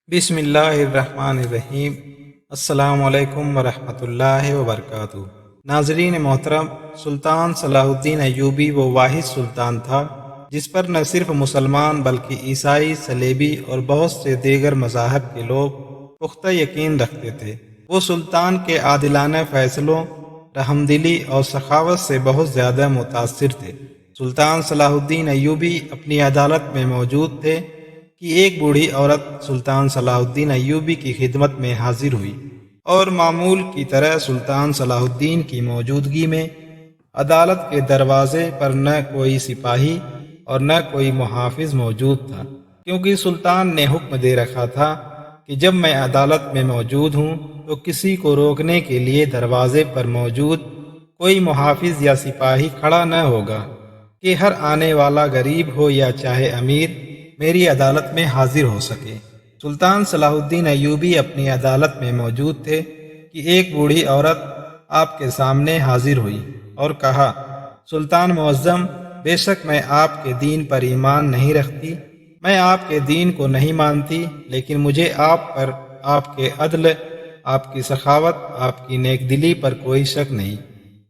بسم اللہ الرحمن الرحیم۔ السلام علیکم ورحمۃ اللہ وبرکاتہ۔ ناظرین محترم، سلطان صلاح الدین ایوبی وہ واحد سلطان تھا جس پر نہ صرف مسلمان بلکہ عیسائی، صلیبی اور بہت سے دیگر مذاہب کے لوگ پختہ یقین رکھتے تھے۔ وہ سلطان کے عادلانہ فیصلوں، رحمدلی اور سخاوت سے بہت زیادہ متاثر تھے۔ سلطان صلاح الدین ایوبی اپنی عدالت میں موجود تھے کہ ایک بوڑھی عورت سلطان صلاح الدین ایوبی کی خدمت میں حاضر ہوئی اور معمول کی طرح سلطان صلاح الدین کی موجودگی میں عدالت کے دروازے پر نہ کوئی سپاہی اور نہ کوئی محافظ موجود تھا، کیونکہ سلطان نے حکم دے رکھا تھا کہ جب میں عدالت میں موجود ہوں تو کسی کو روکنے کے لیے دروازے پر موجود کوئی محافظ یا سپاہی کھڑا نہ ہوگا کہ ہر آنے والا غریب ہو یا چاہے امیر میری عدالت میں حاضر ہو سکے۔ سلطان صلاح الدین ایوبی اپنی عدالت میں موجود تھے کہ ایک بوڑھی عورت آپ کے سامنے حاضر ہوئی اور کہا، سلطان معظم، بے شک میں آپ کے دین پر ایمان نہیں رکھتی، میں آپ کے دین کو نہیں مانتی، لیکن مجھے آپ پر، آپ کے عدل، آپ کی سخاوت، آپ کی نیک دلی پر کوئی شک نہیں،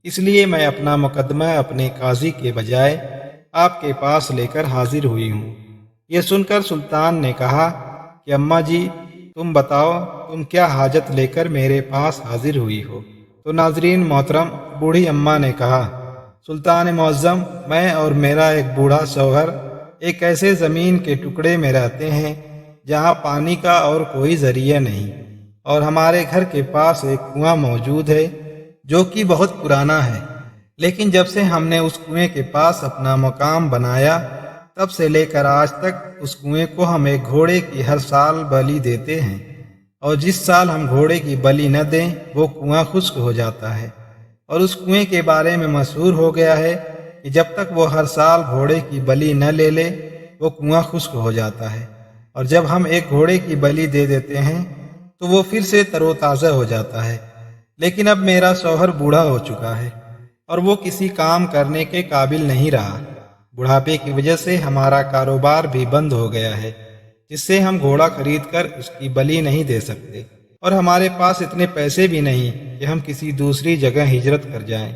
اس لیے میں اپنا مقدمہ اپنے قاضی کے بجائے آپ کے پاس لے کر حاضر ہوئی ہوں۔ یہ سن کر سلطان نے کہا کہ اماں جی، تم بتاؤ تم کیا حاجت لے کر میرے پاس حاضر ہوئی ہو؟ تو ناظرین محترم، بوڑھی اماں نے کہا، سلطان معظم، میں اور میرا ایک بوڑھا شوہر ایک ایسے زمین کے ٹکڑے میں رہتے ہیں جہاں پانی کا اور کوئی ذریعہ نہیں، اور ہمارے گھر کے پاس ایک کنواں موجود ہے جو کہ بہت پرانا ہے، لیکن جب سے ہم نے اس کنویں کے پاس اپنا مقام بنایا تب سے لے کر آج تک اس کنویں کو ہم ایک گھوڑے کی ہر سال بلی دیتے ہیں، اور جس سال ہم گھوڑے کی بلی نہ دیں وہ کنواں خشک ہو جاتا ہے، اور اس کنویں کے بارے میں مشہور ہو گیا ہے کہ جب تک وہ ہر سال گھوڑے کی بلی نہ لے لے وہ کنواں خشک ہو جاتا ہے، اور جب ہم ایک گھوڑے کی بلی دے دیتے ہیں تو وہ پھر سے تر و تازہ ہو جاتا ہے۔ لیکن اب میرا شوہر بوڑھا ہو چکا ہے اور وہ کسی کام کرنے کے قابل نہیں رہا، بڑھاپے کی وجہ سے ہمارا کاروبار بھی بند ہو گیا ہے، جس سے ہم گھوڑا خرید کر اس کی بلی نہیں دے سکتے، اور ہمارے پاس اتنے پیسے بھی نہیں کہ ہم کسی دوسری جگہ ہجرت کر جائیں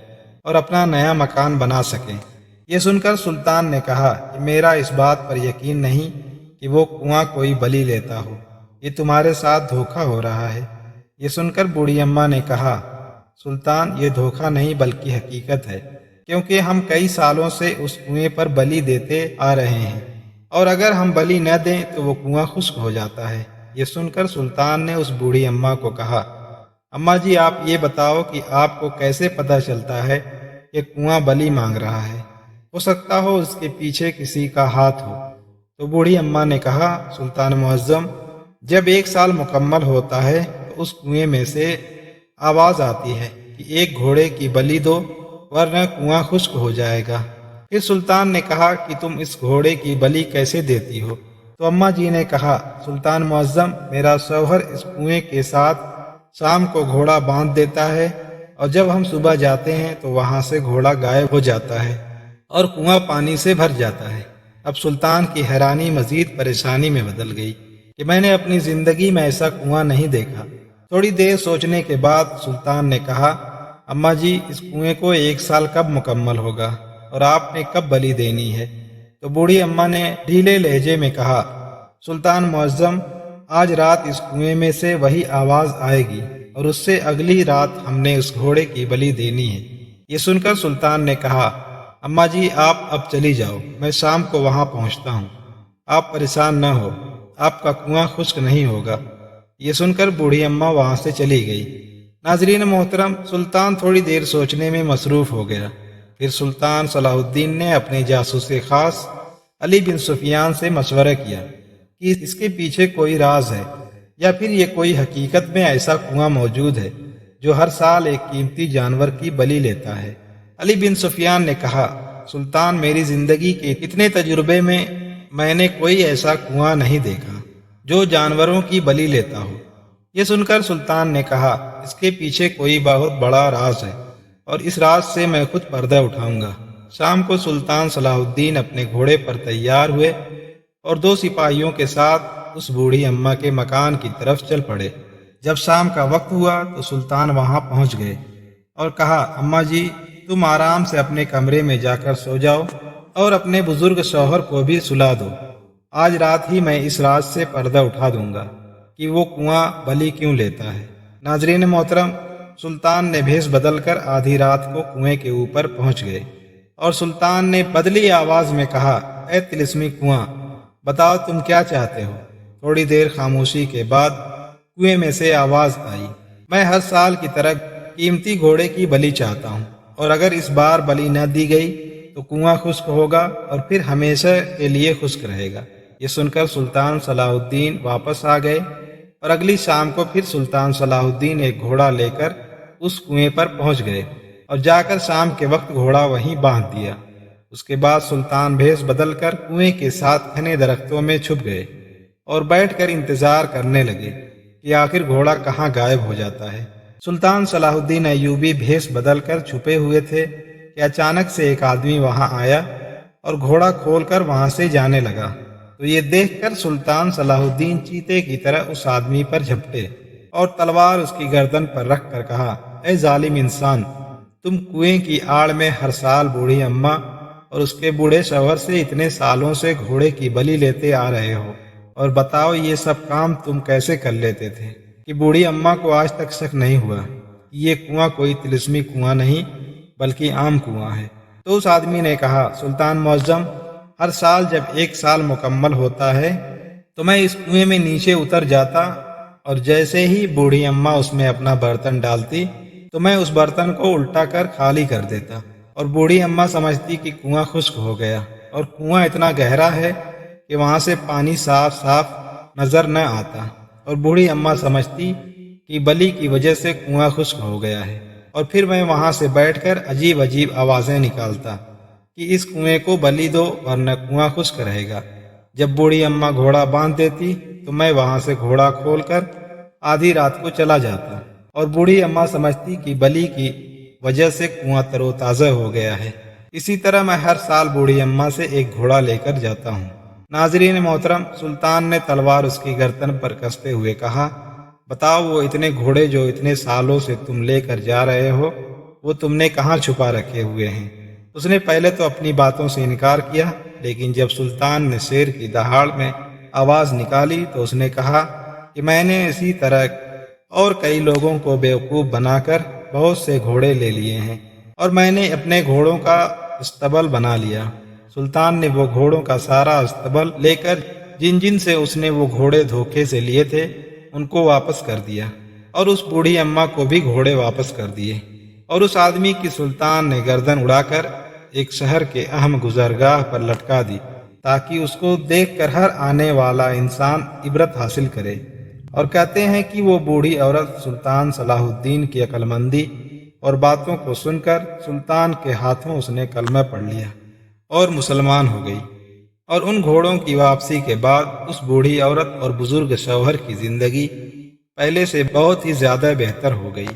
اور اپنا نیا مکان بنا سکیں۔ یہ سن کر سلطان نے کہا کہ میرا اس بات پر یقین نہیں کہ وہ کنواں کوئی بلی لیتا ہو، یہ تمہارے ساتھ دھوکہ ہو رہا ہے۔ یہ سن کر بوڑھی اماں نے کہا، سلطان، یہ دھوکہ نہیں بلکہ حقیقت ہے، کیونکہ ہم کئی سالوں سے اس کنویں پر بلی دیتے آ رہے ہیں، اور اگر ہم بلی نہ دیں تو وہ کنواں خشک ہو جاتا ہے۔ یہ سن کر سلطان نے اس بوڑھی اماں کو کہا، اماں جی، آپ یہ بتاؤ کہ آپ کو کیسے پتہ چلتا ہے کہ کنواں بلی مانگ رہا ہے؟ ہو سکتا ہو اس کے پیچھے کسی کا ہاتھ ہو۔ تو بوڑھی اماں نے کہا، سلطان معظم، جب ایک سال مکمل ہوتا ہے تو اس کنویں میں سے آواز آتی ہے کہ ایک گھوڑے کی بلی دو ورنہ کنواں خشک ہو جائے گا۔ پھر سلطان نے کہا کہ تم اس گھوڑے کی بلی کیسے دیتی ہو؟ تو اماں جی نے کہا، سلطان معظم، میرا شوہر اس کنویں کے ساتھ شام کو گھوڑا باندھ دیتا ہے، اور جب ہم صبح جاتے ہیں تو وہاں سے گھوڑا غائب ہو جاتا ہے اور کنواں پانی سے بھر جاتا ہے۔ اب سلطان کی حیرانی مزید پریشانی میں بدل گئی کہ میں نے اپنی زندگی میں ایسا کنواں نہیں دیکھا۔ تھوڑی دیر سوچنے کے بعد سلطان نے کہا، اماں جی، اس کنویں کو ایک سال کب مکمل ہوگا اور آپ نے کب بلی دینی ہے؟ تو بوڑھی اماں نے ڈھیلے لہجے میں کہا، سلطان معظم، آج رات اس کنویں میں سے وہی آواز آئے گی اور اس سے اگلی رات ہم نے اس گھوڑے کی بلی دینی ہے۔ یہ سن کر سلطان نے کہا، اماں جی، آپ اب چلی جاؤ، میں شام کو وہاں پہنچتا ہوں، آپ پریشان نہ ہو، آپ کا کنواں خشک نہیں ہوگا۔ یہ سن کر بوڑھی اماں وہاں سے چلی گئی۔ ناظرین محترم، سلطان تھوڑی دیر سوچنے میں مصروف ہو گیا۔ پھر سلطان صلاح الدین نے اپنے جاسوس خاص علی بن سفیان سے مشورہ کیا کہ اس کے پیچھے کوئی راز ہے، یا پھر یہ کوئی حقیقت میں ایسا کنواں موجود ہے جو ہر سال ایک قیمتی جانور کی بلی لیتا ہے۔ علی بن سفیان نے کہا، سلطان، میری زندگی کے اتنے تجربے میں نے کوئی ایسا کنواں نہیں دیکھا جو جانوروں کی بلی لیتا ہو۔ یہ سن کر سلطان نے کہا، اس کے پیچھے کوئی بہت بڑا راز ہے، اور اس راز سے میں خود پردہ اٹھاؤں گا۔ شام کو سلطان صلاح الدین اپنے گھوڑے پر تیار ہوئے اور 2 سپاہیوں کے ساتھ اس بوڑھی اماں کے مکان کی طرف چل پڑے۔ جب شام کا وقت ہوا تو سلطان وہاں پہنچ گئے اور کہا، اماں جی تم آرام سے اپنے کمرے میں جا کر سو جاؤ اور اپنے بزرگ شوہر کو بھی سلا دو۔ آج رات ہی میں اس راز سے پردہ اٹھا دوں گا کہ وہ کنواں بلی کیوں لیتا ہے۔ ناظرین محترم، سلطان نے بھیس بدل کر آدھی رات کو کنویں کے اوپر پہنچ گئے اور سلطان نے بدلی آواز میں کہا، اے طلسمی کنواں، بتاؤ تم کیا چاہتے ہو؟ تھوڑی دیر خاموشی کے بعد کنویں میں سے آواز آئی، میں ہر سال کی طرح قیمتی گھوڑے کی بلی چاہتا ہوں، اور اگر اس بار بلی نہ دی گئی تو کنواں خشک ہوگا اور پھر ہمیشہ کے لیے خشک رہے گا۔ یہ سن کر سلطان صلاح الدین واپس آ گئے اور اگلی شام کو پھر سلطان صلاح الدین ایک گھوڑا لے کر اس کنویں پر پہنچ گئے اور جا کر شام کے وقت گھوڑا وہیں باندھ دیا۔ اس کے بعد سلطان بھیس بدل کر کنویں کے ساتھ گھنے درختوں میں چھپ گئے اور بیٹھ کر انتظار کرنے لگے کہ آخر گھوڑا کہاں غائب ہو جاتا ہے۔ سلطان صلاح الدین ایوبی بھیس بدل کر چھپے ہوئے تھے کہ اچانک سے ایک آدمی وہاں آیا اور گھوڑا کھول کر وہاں سے جانے لگا۔ تو یہ دیکھ کر سلطان صلاح الدین چیتے کی طرح اس آدمی پر جھپٹے اور تلوار اس کی گردن پر رکھ کر کہا، اے ظالم انسان، تم کنویں کی آڑ میں ہر سال بوڑھی اماں اور اس کے بوڑھے شوہر سے اتنے سالوں سے گھوڑے کی بلی لیتے آ رہے ہو، اور بتاؤ یہ سب کام تم کیسے کر لیتے تھے کہ بوڑھی اماں کو آج تک شک نہیں ہوا کہ یہ کنواں کوئی طلسمی کنواں نہیں بلکہ عام کنواں ہے۔ تو اس آدمی نے کہا، سلطان معظم، ہر سال جب 1 سال مکمل ہوتا ہے تو میں اس کنویں میں نیچے اتر جاتا اور جیسے ہی بوڑھی اماں اس میں اپنا برتن ڈالتی تو میں اس برتن کو الٹا کر خالی کر دیتا، اور بوڑھی اماں سمجھتی کہ کنواں خشک ہو گیا، اور کنواں اتنا گہرا ہے کہ وہاں سے پانی صاف صاف نظر نہ آتا، اور بوڑھی اماں سمجھتی کہ بلی کی وجہ سے کنواں خشک ہو گیا ہے، اور پھر میں وہاں سے بیٹھ کر عجیب عجیب آوازیں نکالتا کہ اس کنویں کو بلی دو ورنہ کنواں خشک رہے گا۔ جب بوڑھی اماں گھوڑا باندھ دیتی تو میں وہاں سے گھوڑا کھول کر آدھی رات کو چلا جاتا، اور بوڑھی اماں سمجھتی کہ بلی کی وجہ سے کنواں تر و تازہ ہو گیا ہے۔ اسی طرح میں ہر سال بوڑھی اماں سے ایک گھوڑا لے کر جاتا ہوں۔ ناظرین محترم، سلطان نے تلوار اس کی گردن پر کستے ہوئے کہا، بتاؤ وہ اتنے گھوڑے جو اتنے سالوں سے تم لے کر جا رہے ہو وہ تم نے کہاں چھپا رکھے ہوئے ہیں؟ اس نے پہلے تو اپنی باتوں سے انکار کیا، لیکن جب سلطان نے شیر کی دہاڑ میں آواز نکالی تو اس نے کہا کہ میں نے اسی طرح اور کئی لوگوں کو بیوقوف بنا کر بہت سے گھوڑے لے لیے ہیں، اور میں نے اپنے گھوڑوں کا استبل بنا لیا۔ سلطان نے وہ گھوڑوں کا سارا استبل لے کر جن جن سے اس نے وہ گھوڑے دھوکے سے لیے تھے ان کو واپس کر دیا، اور اس بوڑھی اماں کو بھی گھوڑے واپس کر دیے، اور اس آدمی کی سلطان نے گردن اڑا کر ایک شہر کے اہم گزرگاہ پر لٹکا دی تاکہ اس کو دیکھ کر ہر آنے والا انسان عبرت حاصل کرے۔ اور کہتے ہیں کہ وہ بوڑھی عورت سلطان صلاح الدین کی عقل مندی اور باتوں کو سن کر سلطان کے ہاتھوں اس نے کلمہ پڑھ لیا اور مسلمان ہو گئی، اور ان گھوڑوں کی واپسی کے بعد اس بوڑھی عورت اور بزرگ شوہر کی زندگی پہلے سے بہت ہی زیادہ بہتر ہو گئی۔